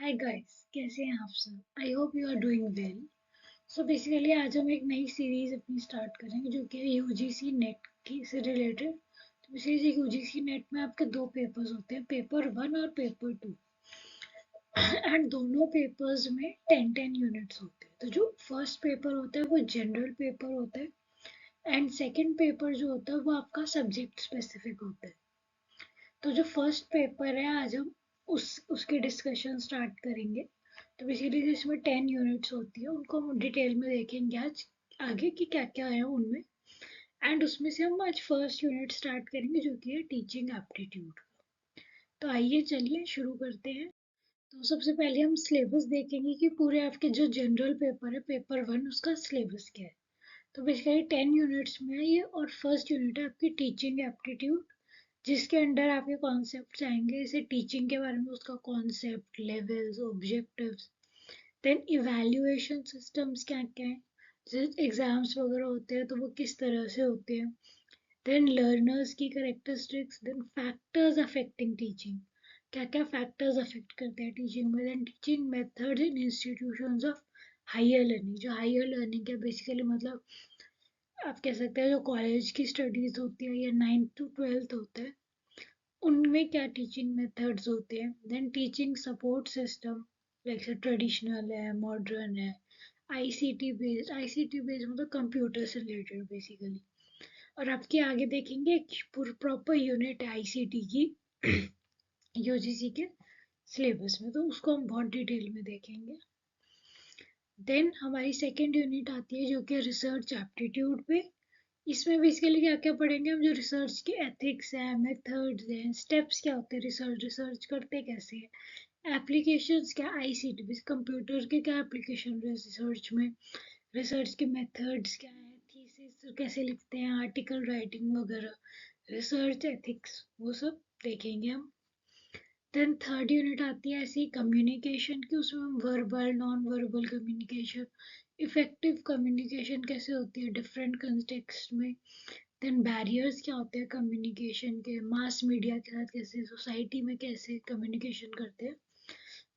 Hi guys, कैसे हैं आप सब? I hope you are doing well. So basically आज हम एक नई सीरीज अपनी स्टार्ट करेंगे जो कि है यूजीसी नेट की से रिलेटेड। तो बेसिकली यूजीसी नेट में आपके दो पेपर्स होते हैं, पेपर 1 और पेपर 2। एंड दोनों पेपर्स में 10-10 यूनिट्स होते हैं। तो जो फर्स्ट पेपर होता है वो जनरल पेपर होता है एंड सेकंड पेपर जो होता है वो आपका सब्जेक्ट स्पेसिफिक होता है। तो जो फर्स्ट पेपर है आज हम उसकी डिस्कशन स्टार्ट करेंगे। तो बेसिकली जिसमें 10 यूनिट्स होती है उनको हम डिटेल में देखेंगे आज आगे कि क्या क्या है उनमें। एंड उसमें से हम आज फर्स्ट यूनिट स्टार्ट करेंगे जो कि है टीचिंग एप्टीट्यूड। तो आइए चलिए शुरू करते हैं। तो सबसे पहले हम सिलेबस देखेंगे कि पूरे आपके जो जनरल पेपर है पेपर 1 उसका सिलेबस क्या है। तो बेसिकली 10 यूनिट्स में है ये और फर्स्ट यूनिट है आपकी टीचिंग एप्टीट्यूड, जिसके अंडर आपके कॉन्सेप्ट्स आएंगे जैसे टीचिंग के बारे में, उसका concept, levels, objectives. Then evaluation systems क्या क्या है, जैसे एग्जाम्स वगैरह होते हैं तो वो किस तरह से होते हैं। देन लर्नर्स की characteristics, then factors affecting teaching, क्या क्या फैक्टर्स अफेक्ट करते हैं टीचिंग में। Then teaching methods in institutions of higher learning, जो हायर लर्निंग है बेसिकली मतलब आप कह सकते हैं जो कॉलेज की स्टडीज होती है या 9th to 12th होता है उनमें क्या टीचिंग मेथड्स होते हैं। Then teaching support system, like से ट्रेडिशनल है, मॉडर्न है, आईसीटी बेस्ड मतलब कंप्यूटर से रिलेटेड बेसिकली। और आपके आगे देखेंगे एक प्रॉपर यूनिट है आईसीटी की यूजीसी के सिलेबस में, तो उसको हम बहुत डिटेल में देखेंगे। देन हमारी सेकेंड यूनिट आती है जो कि रिसर्च एप्टीट्यूड पे। इसमें बेसिकली क्या क्या पढ़ेंगे हम, जो रिसर्च के एथिक्स है, मेथड्स हैं, स्टेप्स क्या होते हैं, रिसर्च रिसर्च करते कैसे हैं, एप्लीकेशंस क्या, आईसीटी कंप्यूटर के क्या एप्लीकेशन रिसर्च में, रिसर्च के मेथड्स क्या है, थीसिस कैसे लिखते हैं, आर्टिकल राइटिंग वगैरह, रिसर्च एथिक्स वो सब देखेंगे हम। देन थर्ड यूनिट आती है ऐसी कम्युनिकेशन की, उसमें हम verbal, non verbal communication, effective communication कैसे होती है डिफरेंट कंटेक्स्ट में। देन बैरियर्स क्या होते हैं कम्युनिकेशन के, मास मीडिया के साथ कैसे, सोसाइटी में कैसे कम्युनिकेशन करते हैं,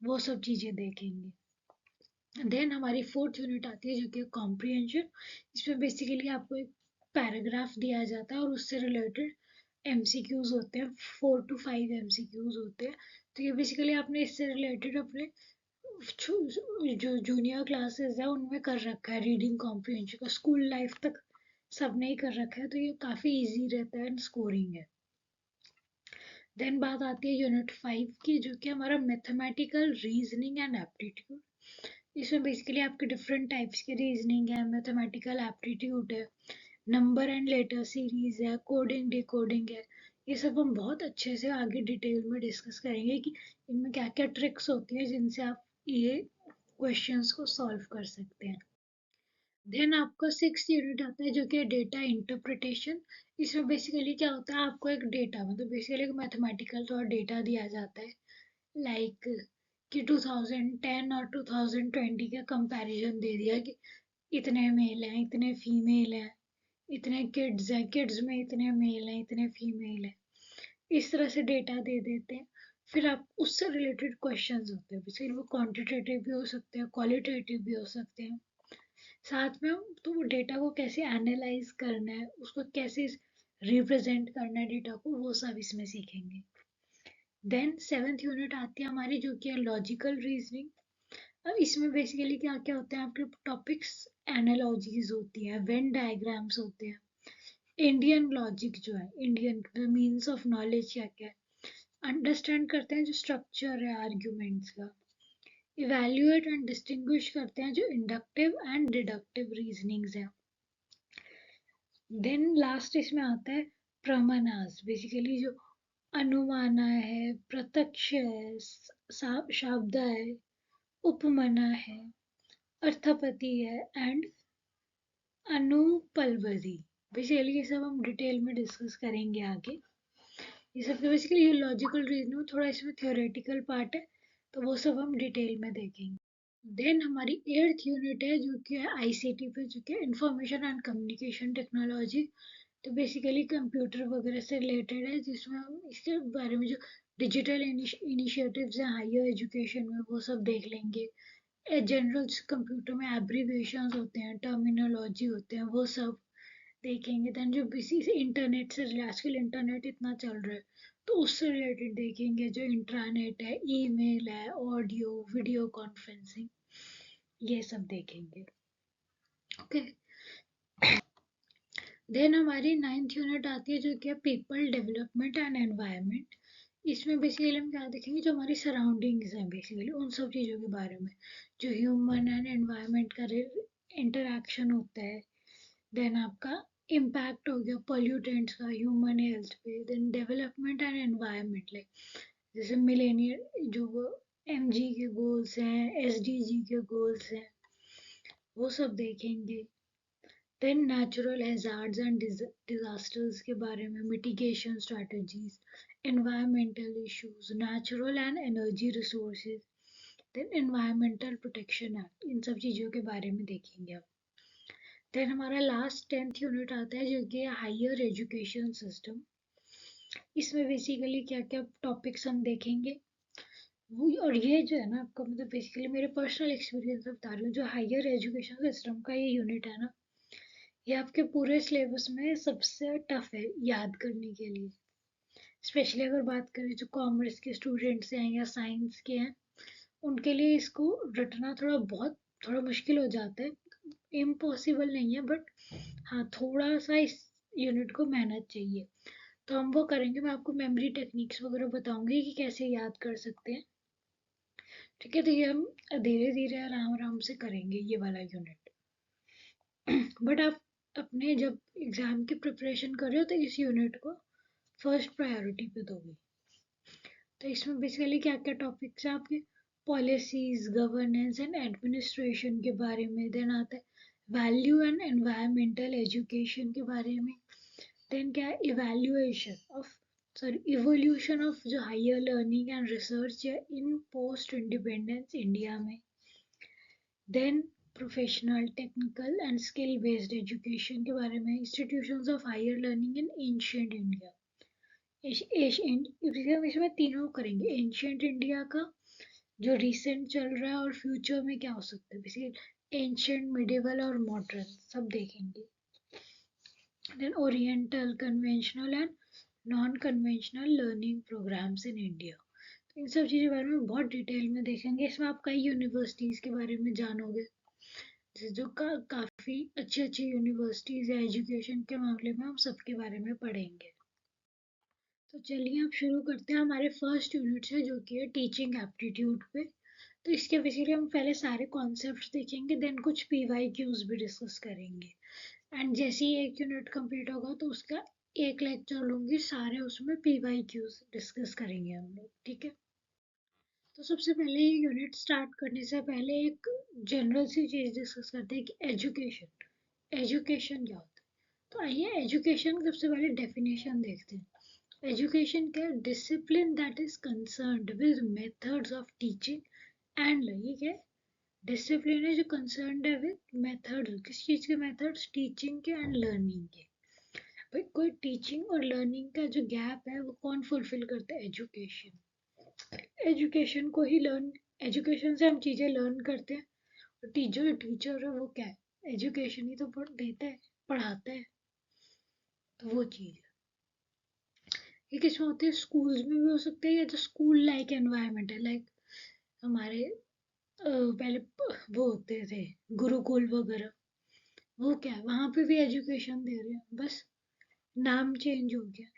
वो सब चीज़ें देखेंगे। देन हमारी फोर्थ यूनिट आती है जो कि कॉम्प्रिहेंशन। इसमें बेसिकली आपको एक पैराग्राफ दिया जाता है और उससे रिलेटेड एमसीक्यूज होते हैं, 4 to 5 एमसीक्यूज होते हैं। तो ये बेसिकली आपने इससे रिलेटेड अपने जो जूनियर क्लासेस है उनमें कर रखा है, रीडिंग कॉम्प्रिहेंशन का स्कूल लाइफ तक सबने ही कर रखा है, तो ये काफ़ी इजी रहता है एंड स्कोरिंग है। देन बात आती है यूनिट 5 की जो कि हमारा मैथमेटिकल रीजनिंग एंड एप्टीट्यूड। इसमें बेसिकली आपके डिफरेंट टाइप्स के रीजनिंग है, मैथमेटिकल एप्टीट्यूड है, नंबर एंड लेटर सीरीज है, कोडिंग डिकोडिंग है। ये सब हम बहुत अच्छे से आगे डिटेल में डिस्कस करेंगे कि इनमें क्या क्या ट्रिक्स होती है जिनसे आप ये क्वेश्चंस को सॉल्व कर सकते हैं। देन आपका 6th यूनिट आता है जो कि डेटा इंटरप्रिटेशन। इसमें बेसिकली क्या होता है, आपको एक डेटा मतलब बेसिकली एक मैथमेटिकल थोड़ा डेटा दिया जाता है, लाइक कि 2010 और 2020 का कंपैरिजन दे दिया कि इतने मेल हैं, इतने फीमेल हैं, इतने किड्स हैं, किड्स में इतने मेल हैं, इतने फीमेल हैं, इस तरह से डेटा दे देते हैं। फिर आप उससे रिलेटेड क्वेश्चंस होते हैं, बेसिकली वो क्वांटिटेटिव भी हो सकते हैं, क्वालिटेटिव भी हो सकते हैं। साथ में तो वो डेटा को कैसे एनालाइज करना है, उसको कैसे रिप्रेजेंट करना है डेटा को, वो सब इसमें सीखेंगे। देन 7th यूनिट आती है हमारी जो कि है लॉजिकल रीजनिंग। अब इसमें बेसिकली क्या क्या होते हैं आपके टॉपिक्स, एनालॉजीज होती है, वेन डायग्राम्स होते हैं, इंडियन लॉजिक जो है, इंडियन मीन्स ऑफ नॉलेज क्या क्या है, अंडरस्टैंड करते हैं जो स्ट्रक्चर है आर्ग्यूमेंट्स का, इवैल्यूएट एंड डिस्टिंग्विश करते हैं जो इंडक्टिव एंड डिडक्टिव रीजनिंग्स हैं। देन लास्ट इसमें आता है प्रमाणास, बेसिकली जो अनुमाना है, प्रत्यक्ष है, शाब्दा है, उपमना है, अर्थपति है एंड अनुपलवरी। बेसिकली ये सब हम डिटेल में डिस्कस करेंगे आगे। ये सब बेसिकली ये लॉजिकल रीजनिंग, थोड़ा इसमें थियोरेटिकल पार्ट है तो वो सब हम डिटेल में देखेंगे। देन हमारी 8th यूनिट है जो कि है आईसीटी पे, जो कि है इंफॉर्मेशन एंड कम्युनिकेशन टेक्नोलॉजी। तो बेसिकली कंप्यूटर वगैरह से रिलेटेड है जिसमें हम इसके बारे में जो डिजिटल इनिशिएटिव्स हैं हायर एजुकेशन में, वो सब देख लेंगे। जनरल कंप्यूटर में एब्रीविएशंस होते हैं, टर्मिनोलॉजी होते हैं, वो सब देखेंगे। देन जो किसी से इंटरनेट से आजकल इंटरनेट इतना चल रहा है तो उससे रिलेटेड देखेंगे, जो इंट्रानेट है, ईमेल है, ऑडियो वीडियो कॉन्फ्रेंसिंग, ये सब देखेंगे। ओके। देन हमारी 9th यूनिट आती है जो कि है पीपल डेवलपमेंट एंड एनवायरनमेंट। इसमें बेसिकली हम क्या देखेंगे, जो हमारी सराउंडिंग्स हैं बेसिकली उन सब चीज़ों के बारे में, जो ह्यूमन एंड एनवायरनमेंट का इंटरेक्शन होता है। देन आपका इम्पैक्ट हो गया पॉल्यूटेंट्स का ह्यूमन हेल्थ पे। Then development and environment, like जैसे मिलेनियर जो MG के गोल्स हैं, SDG के गोल्स हैं, वो सब देखेंगे। Then natural hazards and disasters के बारे में, mitigation strategies, environmental issues, natural and energy resources, then environmental protection act, इन सब चीज़ों के बारे में देखेंगे अब। देन हमारा लास्ट 10th यूनिट आता है जो कि हायर एजुकेशन सिस्टम। इसमें बेसिकली क्या क्या टॉपिक्स हम देखेंगे वो, और ये जो है ना आपका मतलब बेसिकली मेरे पर्सनल एक्सपीरियंस से बता रही हूँ, जो हायर एजुकेशन सिस्टम का ये यूनिट है ना, ये आपके पूरे सिलेबस में सबसे टफ है याद करने के लिए। स्पेशली अगर बात करें जो कॉमर्स के स्टूडेंट्स हैं या साइंस के हैं, उनके लिए इसको रटना थोड़ा मुश्किल हो जाता है। इम्पॉसिबल नहीं है, बट हाँ थोड़ा सा इस यूनिट को मेहनत चाहिए। तो हम वो करेंगे, मैं आपको मेमोरी टेक्निक्स वगैरह बताऊंगी कि कैसे याद कर सकते हैं। ठीक है, तो ये हम धीरे धीरे आराम आराम से करेंगे ये वाला यूनिट। बट आप अपने जब एग्जाम की प्रिपरेशन कर रहे हो तो इस यूनिट को फर्स्ट प्रायोरिटी पे दोगे। तो इसमें बेसिकली क्या क्या टॉपिक्स हैं आपके, पॉलिसीज, गवर्नेंस एंड एडमिनिस्ट्रेशन के बारे में। देन आता है वैल्यू एंड एनवायरमेंटल एजुकेशन के बारे में। देन क्या है, evaluation of sorry evolution of जो हायर लर्निंग एंड रिसर्च है इन पोस्ट इंडिपेंडेंस इंडिया में। Then professional, technical and skill based education के बारे में, institutions of higher learning in ancient India. Asian इसमें तीनों करेंगे, एंशियंट इंडिया का जो रिसेंट चल रहा है और फ्यूचर में क्या हो सकता है, बेसिकली एंशियंट, मिडिवल और मॉडर्न सब देखेंगे। Then oriental, conventional and non conventional learning programmes in India. तो इन सब चीज़ों के बारे में बहुत डिटेल में देखेंगे। इसमें आप कई यूनिवर्सिटीज़ के बारे में जानोगे, जो काफ़ी अच्छी अच्छी यूनिवर्सिटीज़ है एजुकेशन के मामले में, हम सबके बारे में पढ़ेंगे। तो चलिए अब शुरू करते हैं हमारे फर्स्ट यूनिट से जो कि है टीचिंग एप्टीट्यूड पे। तो इसके बेसिकली हम पहले सारे कॉन्सेप्ट्स देखेंगे, देन कुछ PYQs भी डिस्कस करेंगे। एंड जैसे ही एक यूनिट कंप्लीट होगा तो उसका एक लेक्चर लूंगी, सारे उसमें PYQs डिस्कस करेंगे हम लोग। ठीक है, तो सबसे पहले ये यूनिट स्टार्ट करने से पहले एक जनरल सी चीज़ डिस्कस करते हैं कि एजुकेशन, एजुकेशन क्या होता है। तो आइए एजुकेशन की सबसे पहले डेफिनेशन देखते हैं। एजुकेशन क्या, discipline that is concerned with methods of teaching and learning है। डिसिप्लिन है जो कंसर्न्ड है विद मेथड, किस चीज़ के मेथड्स, टीचिंग के एंड लर्निंग के। भाई कोई टीचिंग और लर्निंग का जो गैप है वो कौन फुलफिल करता है, एजुकेशन। एजुकेशन को ही लर्न, एजुकेशन से हम चीज़ें लर्न करते हैं। और टीचर टीचर है वो क्या है, एजुकेशन ही तो देता है, पढ़ाता है। तो वो चीज़ है। ये किसमें होती है, स्कूल्स में भी हो सकते हैं, या जो स्कूल लाइक एनवायरनमेंट है, लाइक हमारे पहले वो होते थे गुरुकुल वगैरह, वो क्या है, वहाँ पे भी एजुकेशन दे रहे हैं, बस नाम चेंज हो गया।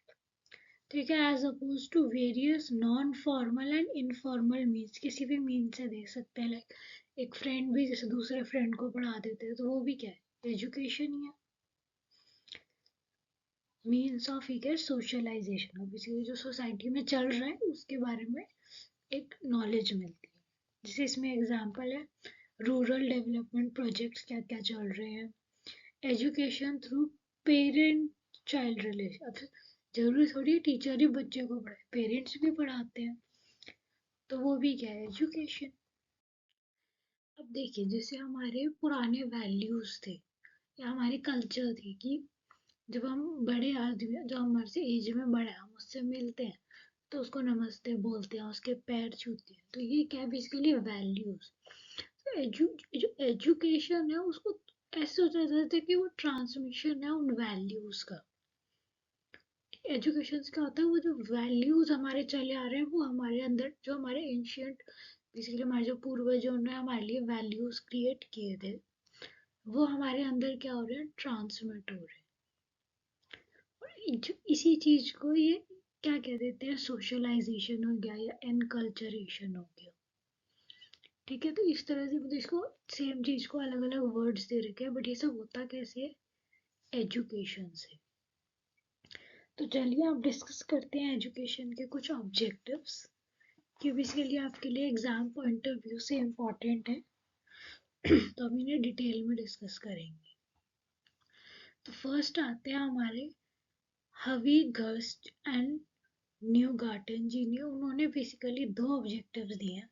ठीक है, as oppose to various non formal and informal means, किसी भी मीन से दे सकते हैं, लाइक एक फ्रेंड भी जैसे दूसरे फ्रेंड को पढ़ा देते हैं, तो वो भी क्या है, एजुकेशन ही है। मीन्स ऑफ ही है सोशलाइजेशन, बेसिकली जो सोसाइटी में चल रहा है उसके बारे में एक नॉलेज मिलती है। जैसे इसमें एग्जांपल है रूरल डेवलपमेंट प्रोजेक्ट्स क्या क्या चल रहे हैं, education through parent child relation. अब जरूरी थोड़ी है टीचर ही बच्चे को पढ़ाए, पेरेंट्स भी पढ़ाते हैं, तो वो भी क्या है, एजुकेशन। अब देखिए जैसे हमारे पुराने वैल्यूज थे या हमारी कल्चर थी कि जब हम बड़े आदमी जो हमारे से एज में बड़ा है हम उससे मिलते हैं तो उसको नमस्ते बोलते हैं, उसके पैर छूते हैं। तो ये क्या है बेसिकली वैल्यूज। जो एजुकेशन है उसको ऐसे सोचा जाता है कि वो ट्रांसमिशन है उन वैल्यूज का। एजुकेशन क्या होता है, वो जो वैल्यूज हमारे चले आ रहे हैं वो हमारे अंदर, जो हमारे एंशियंट बेसिकली हमारे जो पूर्वजों ने हमारे लिए वैल्यूज क्रिएट किए थे, वो हमारे अंदर क्या हो रहे हैं, ट्रांसमिट हो रहे हैं। इसी चीज को ये क्या कह देते हैं, सोशलाइजेशन हो गया या एनकल्चरेशन हो गया। ठीक है, तो इस तरह से मतलब इसको सेम चीज को अलग अलग वर्ड्स दे रखे हैं, बट ये सब होता कैसे है, एजुकेशन से। तो चलिए आप डिस्कस करते हैं एजुकेशन के कुछ ऑब्जेक्टिव्स, कि बेसिकली आपके लिए एग्जाम पॉइंट ऑफ व्यू से इम्पोर्टेंट है। तो हम इन्हें डिटेल में डिस्कस करेंगे। तो फर्स्ट आते हैं हमारे हवी गर्स्ट एंड न्यू गार्टन जी ने, उन्होंने बेसिकली दो ऑब्जेक्टिव्स दिए हैं।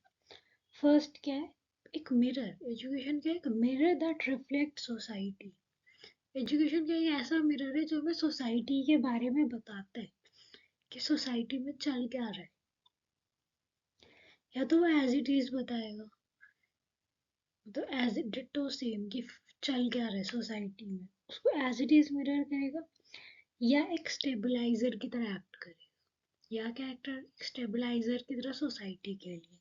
फर्स्ट क्या है, एक मिरर, एजुकेशन क्या है, एक mirror that reflect society. Education क्या है, ऐसा मिरर है जो हमें सोसाइटी के बारे में बताता है कि सोसाइटी में चल क्या रहा है। या तो वो एज इट इज बताएगा, तो एज इट डिटो सेम कि चल क्या रहा है सोसाइटी में, उसको एज इट इज मिरर करेगा, या एक स्टेबलाइजर की तरह एक्ट करेगा, या क्या एक्टर स्टेबलाइजर की तरह सोसाइटी के लिए।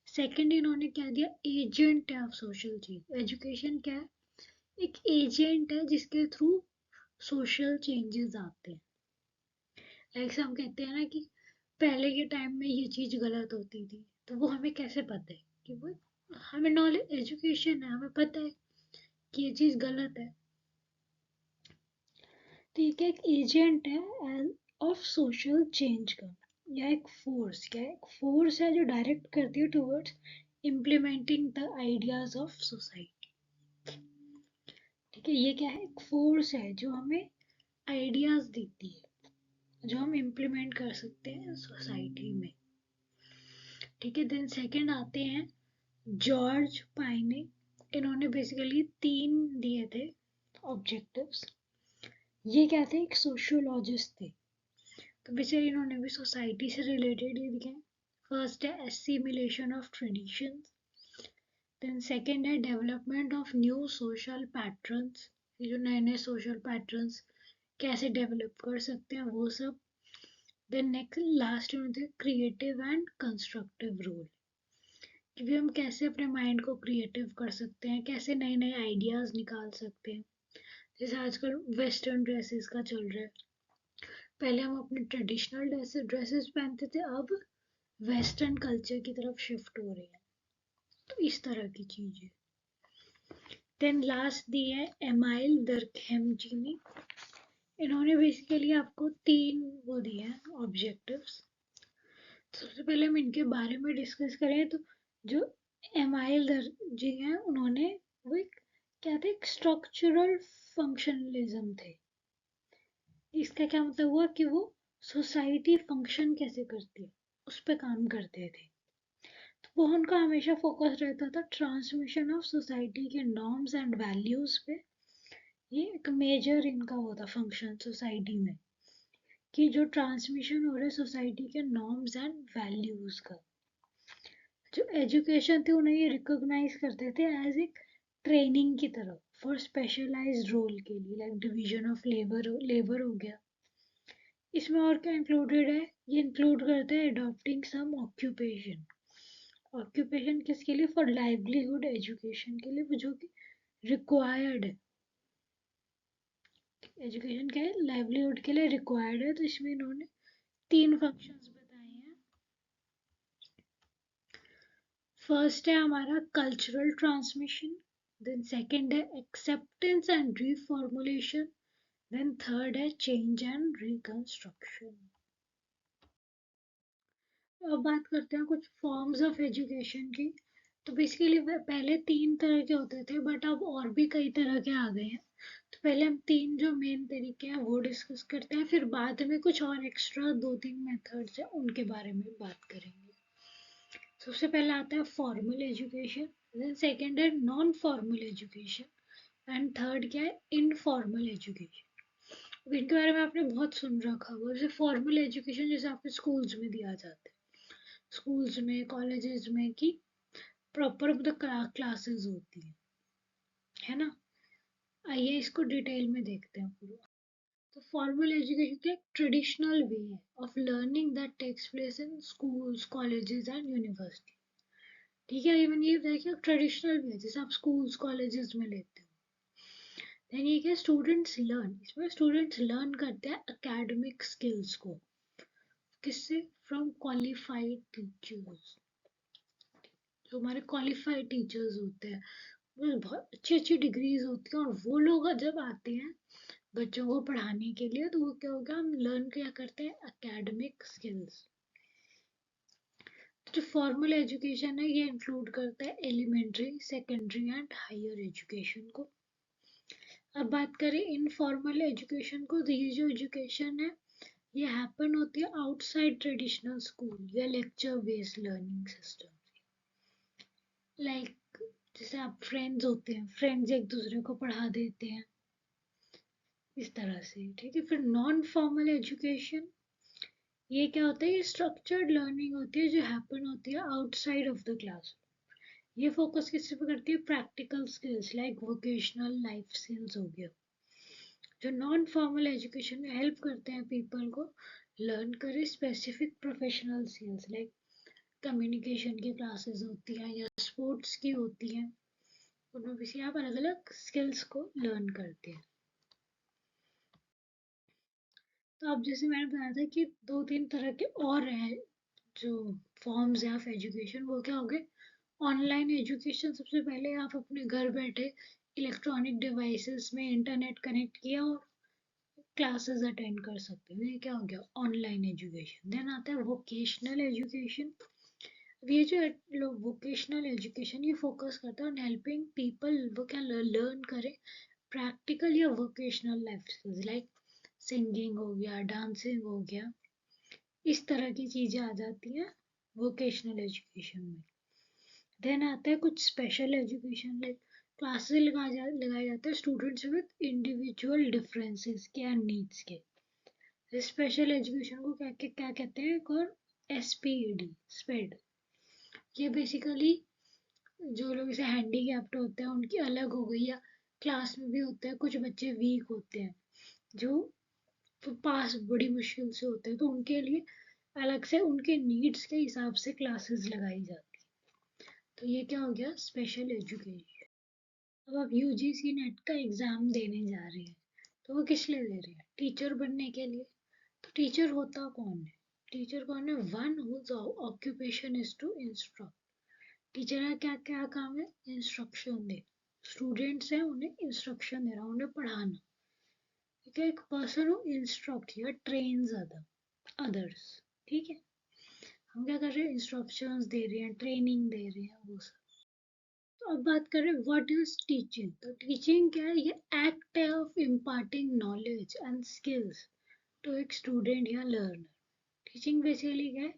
सेकंड इन्होंने क्या दिया, एजेंट है ऑफ सोशल चेंज। एजुकेशन क्या है, एक एजेंट है जिसके थ्रू सोशल चेंजेस आते हैं। लाइक हम कहते हैं ना कि पहले के टाइम में ये चीज गलत होती थी, तो वो हमें कैसे पता है कि वो, हमें नॉलेज एजुकेशन है, हमें पता है कि ये चीज गलत है। तो ये क्या एक एजेंट है ऑफ सोशल चेंज का, या एक फोर्स, क्या है, एक फोर्स है जो डायरेक्ट करती है towards implementing the ideas of society. ठीक है, ये क्या है, एक फोर्स है जो हमें आइडियाज देती है, जो हम इम्प्लीमेंट कर सकते हैं सोसाइटी में। ठीक है, देन सेकंड आते हैं जॉर्ज पाइने। इन्होंने बेसिकली 3 दिए थे ऑब्जेक्टिव्स। ये क्या थे, एक सोशियोलॉजिस्ट थे, तो बेसिकली इन्होंने भी सोसाइटी से रिलेटेड ही दिखे। फर्स्ट है assimilation of traditions, then second है development of new social patterns, ये जो नए नए सोशल पैटर्न्स कैसे डेवलप कर सकते हैं वो सब। देन नेक्स्ट लास्ट में थे क्रिएटिव एंड कंस्ट्रक्टिव रोल, कि भी हम कैसे अपने माइंड को क्रिएटिव कर सकते हैं, कैसे नए नए आइडियाज निकाल सकते हैं। जैसे आजकल वेस्टर्न ड्रेसेस का चल रहा है, पहले हम अपने ट्रेडिशनल ड्रेसेस पहनते थे, अब वेस्टर्न कल्चर की तरफ शिफ्ट हो रहे हैं। तो इस तरह की चीज है। देन लास्ट दी है एमाइल दरखेम जी ने, इन्होंने बेसिकली आपको 3 वो दिए हैं ऑब्जेक्टिव्स। सबसे पहले हम इनके बारे में डिस्कस करें तो जो एमाइल दर जी हैं, उन्होंने वो एक क्या थे, एक स्ट्रक्चरल फंक्शनलिज्म थे। इसका क्या मतलब हुआ कि वो सोसाइटी फंक्शन कैसे करती है उस पर काम करते थे। तो वो उनका हमेशा फोकस रहता था ट्रांसमिशन ऑफ सोसाइटी के नॉर्म्स एंड वैल्यूज पे। ये एक मेजर इनका होता फंक्शन सोसाइटी में, कि जो ट्रांसमिशन हो रहा है सोसाइटी के नॉर्म्स एंड वैल्यूज का। जो एजुकेशन थी उन्हें ये रिकॉग्नाइज करते थे एज एक ट्रेनिंग की तरह फॉर स्पेशलाइज्ड रोल के लिए, लाइक डिवीजन ऑफ लेबर हो गया। इसमें और क्या इंक्लूडेड है, ये इंक्लूड करते हैं अडॉप्टिंग सम ऑक्यूपेशन। ऑक्यूपेशन किसके लिए, फॉर लाइवलीहुड एजुकेशन के लिए, जो कि रिक्वायर्ड है। एजुकेशन क्या है, लाइवलीहुड के लिए रिक्वायर्ड है। तो इसमें इन्होंने 3 फंक्शंस बताए हैं। फर्स्ट है हमारा कल्चरल ट्रांसमिशन, देन सेकंड है acceptance and reformulation, then third है चेंज एंड रिकंस्ट्रक्शन। अब बात करते हैं कुछ फॉर्म्स ऑफ एजुकेशन की। तो बेसिकली पहले 3 तरह के होते थे, बट अब और भी कई तरह के आ गए हैं। तो पहले हम 3 जो मेन तरीके हैं वो डिस्कस करते हैं, फिर बाद में कुछ और एक्स्ट्रा 2-3 मेथड्स हैं उनके बारे में बात करेंगे। सबसे पहले आता है फॉर्मल एजुकेशन, देन सेकंड है non formal education, and third क्या है, इनफॉर्मल एजुकेशन। अब इनके बारे में आपने बहुत सुन रखा होगा, जैसे फॉर्मल एजुकेशन जैसे आपके स्कूल्स में दिया जाता है, स्कूल्स में कॉलेजेस में कि प्रॉपर मतलब क्लासेस होती है ना। आइए इसको डिटेल में देखते हैं पूरा। तो फॉर्मल एजुकेशन का एक ट्रेडिशनल वे है of learning that takes place in schools colleges and university. ठीक है, ये मैंने ये बताया कि ट्रेडिशनल वे जैसे आप स्कूल्स कॉलेजेस में लेते हो। देन ये क्या स्टूडेंट्स लर्न, इसमें स्टूडेंट्स लर्न करते हैं एकेडमिक स्किल्स को, किससे, फ्रॉम क्वालिफाइड टीचर्स। जो हमारे क्वालिफाइड टीचर्स होते हैं वो बहुत अच्छी अच्छी डिग्रीज होती हैं, और वो लोग जब आते हैं बच्चों को पढ़ाने के लिए तो वो क्या होगा, हम लर्न क्या करते हैं एकेडमिक स्किल्स। जो फॉर्मल एजुकेशन है ये इंक्लूड करता है elementary secondary and higher education को। अब बात करें इनफॉर्मल एजुकेशन को, तो ये जो एजुकेशन है ये हैपन होती है आउटसाइड ट्रेडिशनल स्कूल या lecture based learning system. Like जैसे आप फ्रेंड्स होते हैं, फ्रेंड्स एक दूसरे को पढ़ा देते हैं इस तरह से। ठीक है, फिर नॉन फॉर्मल एजुकेशन, ये क्या होता है, ये स्ट्रक्चर्ड लर्निंग होती है जो हैपन होती है आउटसाइड ऑफ द क्लास। ये फोकस किस पे करती है, practical skills like vocational life skills हो गया। जो नॉन फॉर्मल एजुकेशन में हेल्प करते हैं पीपल को लर्न करें specific professional skills, like communication की क्लासेस होती हैं या स्पोर्ट्स की होती हैं, उनमें भी आप अलग अलग स्किल्स को लर्न करते हैं। तो अब जैसे मैंने बताया था कि दो तीन तरह के और हैं जो फॉर्म्स हैं ऑफ एजुकेशन, वो क्या हो गए, ऑनलाइन एजुकेशन। सबसे पहले आप अपने घर बैठे इलेक्ट्रॉनिक डिवाइसेस में इंटरनेट कनेक्ट किया और क्लासेस अटेंड कर सकते हैं, ये क्या हो गया ऑनलाइन एजुकेशन। देन आता है वोकेशनल एजुकेशन। ये जो लोग वोकेशनल एजुकेशन ये फोकस करता है ऑन हेल्पिंग पीपल वो क्या लर्न करें प्रैक्टिकल या vocational life skills, like singing हो गया, डांसिंग हो गया, इस तरह की चीजें आ जाती हैं वोकेशनल एजुकेशन में। देन आता है कुछ स्पेशल एजुकेशन, लाइक क्लासेस लगाए जाते हैं स्टूडेंट्स विद इंडिविजुअल डिफरेंसेस के एंड नीड्स के। स्पेशल एजुकेशन को क्या कहते हैं, और एसपीईडी स्पेड। ये बेसिकली जो लोग इसे हैंडीकैप्ड होते हैं उनकी अलग हो गई, या क्लास में भी होते हैं कुछ बच्चे वीक होते हैं जो तो पास बड़ी मुश्किल से होते हैं, तो उनके लिए अलग से उनके नीड्स के हिसाब से क्लासेस लगाई जाती है। तो ये क्या हो गया स्पेशल एजुकेशन। अब आप यूजीसी नेट का एग्जाम देने जा रहे हैं तो वो किस लिए दे रहे हैं, टीचर बनने के लिए। तो टीचर होता कौन है, टीचर कौन है, one whose occupation is to instruct. Teacher का क्या क्या काम है, इंस्ट्रक्शन दे, स्टूडेंट्स हैं उन्हें इंस्ट्रक्शन देना, उन्हें पढ़ाना। ठीक है, एक पर्सन हु इंस्ट्रक्ट या ट्रेन्स अदर्स। ठीक है, हम क्या कर रहे हैं, इंस्ट्रक्शंस दे रहे हैं, ट्रेनिंग दे रहे हैं, वो सब। तो अब बात करें व्हाट इज टीचिंग। तो टीचिंग क्या है, ये एक्ट है of imparting knowledge and skills to एक स्टूडेंट या लर्नर। टीचिंग बेसिकली क्या है,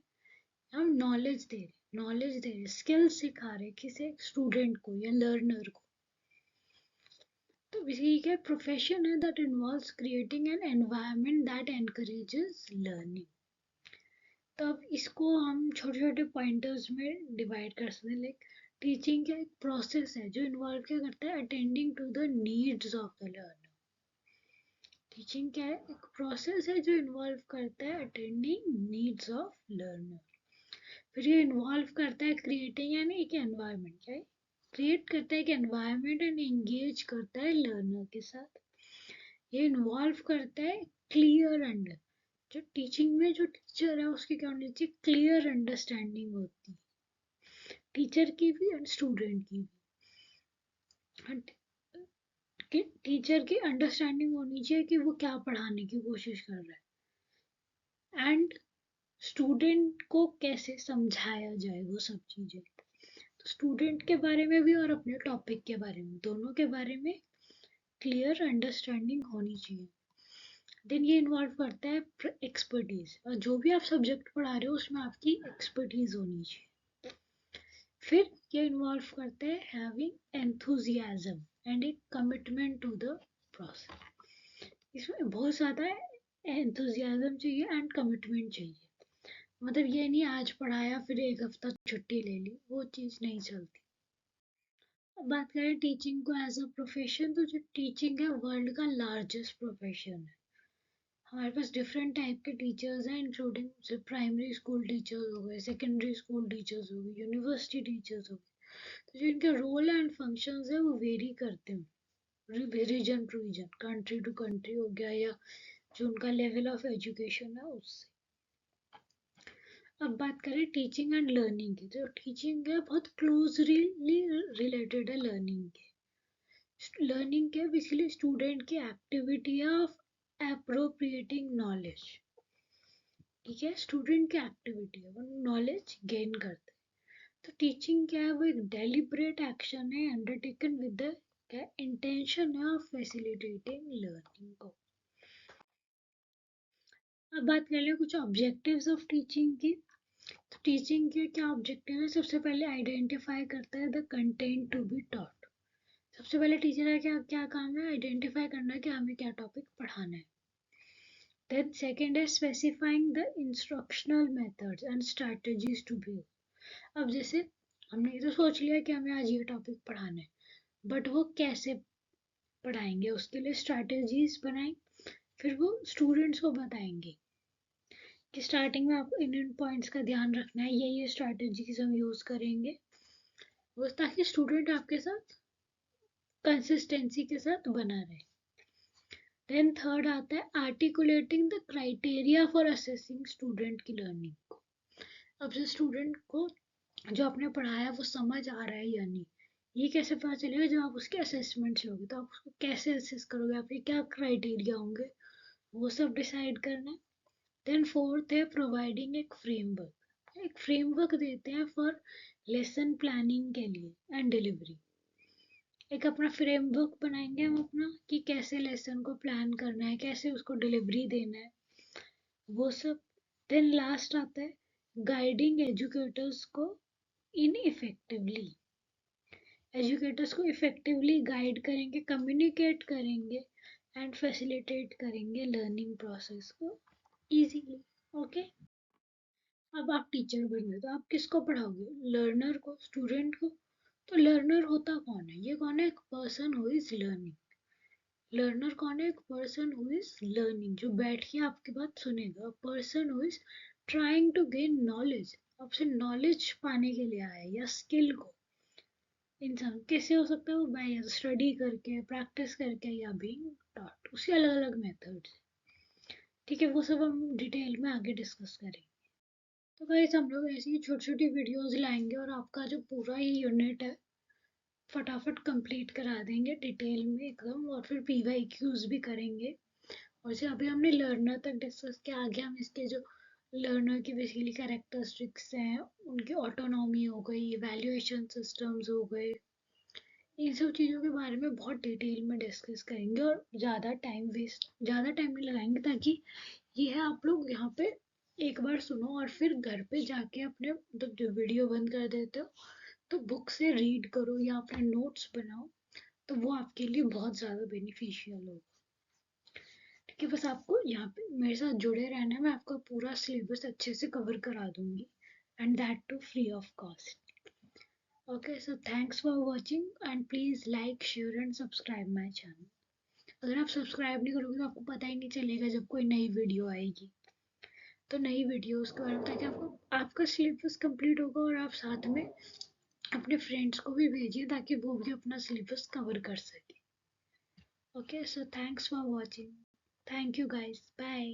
हम नॉलेज दे रहे, स्किल्स सिखा रहे किसे, स्टूडेंट को या लर्नर को। तो बेसिकली क्या प्रोफेशन है that involves creating an environment that encourages learning. तो अब इसको हम छोटे छोटे पॉइंटर्स में डिवाइड कर सकते हैं, लाइक टीचिंग का एक प्रोसेस है जो इन्वॉल्व क्या करता है, attending to the needs of the learner. Teaching क्या है, एक प्रोसेस है जो इन्वॉल्व करता है अटेंडिंग नीड्स ऑफ लर्नर। फिर ये इन्वॉल्व करता है क्रिएटिंग यानी एक एनवायरनमेंट, क्या है, क्रिएट करता है एक एनवायरनमेंट एंड एंगेज करता है लर्नर के साथ। ये इन्वॉल्व करता है क्लियर अंडर, जो टीचिंग में जो टीचर है उसकी क्या होनी चाहिए, क्लियर अंडरस्टैंडिंग होती है, टीचर की भी एंड स्टूडेंट की भी। कि टीचर की अंडरस्टैंडिंग होनी चाहिए कि वो क्या पढ़ाने की कोशिश कर रहा है, एंड स्टूडेंट को कैसे समझाया जाए वो सब चीजें। तो स्टूडेंट के बारे में भी और अपने टॉपिक के बारे में दोनों के बारे में क्लियर अंडरस्टैंडिंग होनी चाहिए। देन ये इन्वॉल्व करता है एक्सपर्टीज, और जो भी आप सब्जेक्ट पढ़ा रहे हो उसमें आपकी एक्सपर्टीज होनी चाहिए। फिर ये इन्वॉल्व करता है having enthusiasm and a commitment to the process. इसमें बहुत ज़्यादा एंथुजियाज्म चाहिए एंड कमिटमेंट चाहिए। मतलब ये नहीं आज पढ़ाया फिर एक हफ्ता छुट्टी ले ली, वो चीज़ नहीं चलती। अब बात करें टीचिंग को एज अ प्रोफेशन, तो जो टीचिंग है वर्ल्ड का लार्जेस्ट प्रोफेशन है। हमारे पास डिफरेंट टाइप के टीचर्स हैं, इंक्लूडिंग प्राइमरी स्कूल टीचर्स हो गए, सेकेंडरी स्कूल टीचर्स हो गए, यूनिवर्सिटी टीचर्स हो गए। तो जो इनके रोल एंड फंक्शंस है वो वेरी करते हैं region to region, country to country हो गया, या जो उनका लेवल ऑफ एजुकेशन है उससे। अब बात करें टीचिंग एंड लर्निंग की, तो टीचिंग है बहुत क्लोजली रिलेटेड है लर्निंग के। लर्निंग के बेसिकली स्टूडेंट की एक्टिविटी ऑफ अप्रोप्रिएटिंग नॉलेज। ठीक है, स्टूडेंट की एक्टिविटी है, वो नॉलेज गेन करते हैं। तो टीचिंग क्या है, वो एक डेलिब्रेट एक्शन है अंडरटेकन विद द क्या इंटेंशन है ऑफ फैसिलिटेटिंग लर्निंग को। अब बात कर लें कुछ ऑब्जेक्टिव्स ऑफ टीचिंग की। तो टीचिंग के क्या ऑब्जेक्टिव है, सबसे पहले आइडेंटिफाई करता है the content to be taught. सबसे पहले टीचर का क्या क्या काम है, आइडेंटिफाई करना है कि हमें क्या टॉपिक पढ़ाना है। देन सेकेंड है specifying the instructional methods and strategies to be. अब जैसे हमने ये तो सोच लिया कि हमें आज ये टॉपिक पढ़ाना है, बट वो कैसे पढ़ाएंगे उसके लिए स्ट्रैटेजीज बनाएं, फिर वो स्टूडेंट्स को बताएंगे कि स्टार्टिंग में आपको इन पॉइंट्स का ध्यान रखना है, ये स्ट्रैटेजीज हम यूज करेंगे, वो ताकि स्टूडेंट आपके साथ कंसिस्टेंसी के साथ बना रहे। देन थर्ड आता है articulating the criteria for assessing student की लर्निंग को। अब जो स्टूडेंट को जो आपने पढ़ाया वो समझ आ रहा है या नहीं, ये कैसे पता चलेगा, जब आप उसके असेसमेंट्स लोगे तो आप उसको कैसे असेस करोगे, आपके क्या क्राइटेरिया होंगे, वो सब डिसाइड करना है। देन फोर्थ है प्रोवाइडिंग एक फ्रेमवर्क, एक फ्रेमवर्क देते हैं फॉर लेसन प्लानिंग के लिए एंड डिलीवरी। एक अपना फ्रेमवर्क बनाएंगे हम अपना कि कैसे लेसन को प्लान करना है, कैसे उसको डिलीवरी देना है, वो सब। देन लास्ट आता है गाइडिंग एजुकेटर्स को इन इफेक्टिवली। एजुकेटर्स को इफेक्टिवली गाइड करेंगे, कम्युनिकेट करेंगे एंड फैसिलिटेट करेंगे लर्निंग प्रोसेस को इजीली। ओके, अब आप टीचर बन गए तो आप किसको पढ़ाओगे, लर्नर को, स्टूडेंट को। तो लर्नर होता कौन है, ये कौन है, एक person who is learning. Learner कौन है, एक पर्सन हु इज लर्निंग, जो बैठ के आपकी बात सुनेगा। Person who is trying to gain knowledge, आपसे नॉलेज पाने के लिए आया, या स्किल को। इंसान कैसे हो सकता है, वो बाय स्टडी करके, प्रैक्टिस करके, या बीइंग टॉट, उसके अलग अलग मेथड्स। ठीक है, वो सब हम डिटेल में आगे डिस्कस करेंगे। तो गाइस हम लोग ऐसी ही छोटी छोटी वीडियोस लाएंगे और आपका जो पूरा ही यूनिट है फटाफट कंप्लीट करा देंगे डिटेल में एकदम, और फिर PYQs भी करेंगे। और जो अभी हमने लर्नर तक डिस्कस किया, आगे हम इसके जो लर्नर की बेसिकली कैरेक्टरिस्टिक्स हैं, उनकी ऑटोनॉमी हो गई, इवैल्यूएशन सिस्टम्स हो गए, इन सब चीज़ों के बारे में बहुत डिटेल में डिस्कस करेंगे। और ज़्यादा टाइम नहीं लगाएंगे, ताकि ये है आप लोग यहाँ पे एक बार सुनो और फिर घर पे जाके अपने मतलब जो वीडियो बंद कर देते हो तो बुक से रीड करो या अपने नोट्स बनाओ, तो वो आपके लिए बहुत ज़्यादा बेनिफिशियल होगा। ठीक है, बस आपको यहाँ पे मेरे साथ जुड़े रहना है, मैं आपका पूरा सिलेबस अच्छे से कवर करा दूंगी, and that too free of cost. Okay, so thanks for watching and please like share and subscribe my channel. अगर आप सब्सक्राइब नहीं करोगे तो आपको पता ही नहीं चलेगा जब कोई नई वीडियो आएगी, तो नई वीडियोस के बारे में, ताकि आपको आपका सिलेबस कंप्लीट होगा और आप साथ में अपने फ्रेंड्स को भी भेजिए ताकि वो भी अपना सिलेबस कवर कर सके। Okay, so thanks for watching, thank you guys, bye.